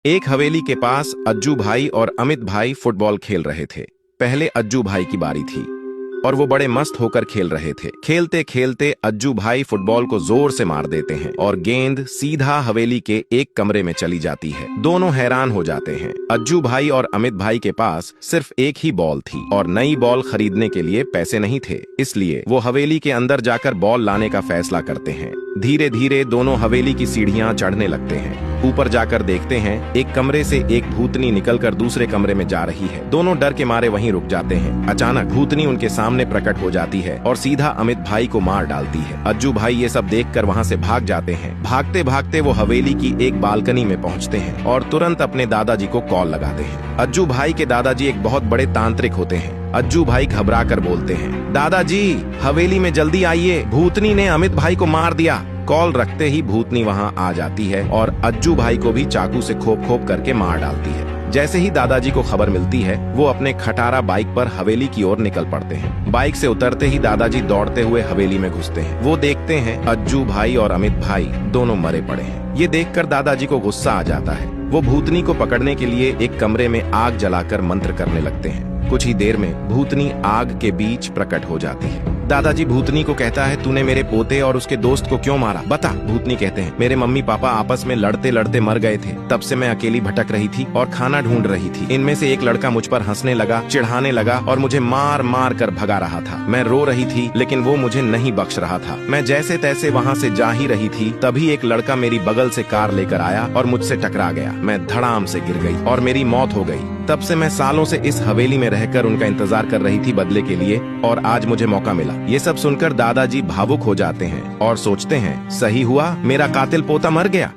एक हवेली के पास अज्जू भाई और अमित भाई फुटबॉल खेल रहे थे। पहले अज्जू भाई की बारी थी और वो बड़े मस्त होकर खेल रहे थे। खेलते खेलते अज्जू भाई फुटबॉल को जोर से मार देते हैं और गेंद सीधा हवेली के एक कमरे में चली जाती है। दोनों हैरान हो जाते हैं। अज्जू भाई और अमित भाई के पास सिर्फ एक ही बॉल थी और नई बॉल खरीदने के लिए पैसे नहीं थे, इसलिए वो हवेली के अंदर जाकर बॉल लाने का फैसला करते हैं। धीरे धीरे दोनों हवेली की सीढ़ियां चढ़ने लगते हैं। ऊपर जाकर देखते हैं एक कमरे से एक भूतनी निकलकर दूसरे कमरे में जा रही है। दोनों डर के मारे वहीं रुक जाते हैं। अचानक भूतनी उनके सामने प्रकट हो जाती है और सीधा अमित भाई को मार डालती है। अज्जू भाई ये सब देखकर वहां से भाग जाते हैं। भागते भागते वो हवेली की एक बालकनी में पहुंचते हैं और तुरंत अपने दादाजी को कॉल लगाते हैं। अज्जू भाई के दादाजी एक बहुत बड़े तांत्रिक होते हैं। अज्जू भाई घबरा कर बोलते हैं, दादाजी हवेली में जल्दी आइए, भूतनी ने अमित भाई को मार दिया। कॉल रखते ही भूतनी वहां आ जाती है और अज्जू भाई को भी चाकू से खोप खोप करके मार डालती है। जैसे ही दादाजी को खबर मिलती है, वो अपने खटारा बाइक पर हवेली की ओर निकल पड़ते हैं। बाइक से उतरते ही दादाजी दौड़ते हुए हवेली में घुसते हैं। वो देखते हैं अज्जू भाई और अमित भाई दोनों मरे पड़े हैं। ये देखकर दादाजी को गुस्सा आ जाता है। वो भूतनी को पकड़ने के लिए एक कमरे में आग जलाकर मंत्र करने लगते हैं। कुछ ही देर में भूतनी आग के बीच प्रकट हो जाती है। दादाजी भूतनी को कहता है, तूने मेरे पोते और उसके दोस्त को क्यों मारा, बता। भूतनी कहते हैं, मेरे मम्मी पापा आपस में लड़ते लड़ते मर गए थे, तब से मैं अकेली भटक रही थी और खाना ढूंढ रही थी। इनमें से एक लड़का मुझ पर हंसने लगा, चिढ़ाने लगा और मुझे मार मार कर भगा रहा था। मैं रो रही थी लेकिन वो मुझे नहीं बख्श रहा था। मैं जैसे तैसे वहाँ से जा ही रही थी, तभी एक लड़का मेरी बगल से कार लेकर आया और मुझसे टकरा गया। मैं धड़ाम से गिर गई और मेरी मौत हो गई। तब से मैं सालों से इस हवेली में रहकर उनका इंतजार कर रही थी बदले के लिए, और आज मुझे मौका मिला। ये सब सुनकर दादाजी भावुक हो जाते हैं और सोचते हैं, सही हुआ, मेरा कातिल पोता मर गया।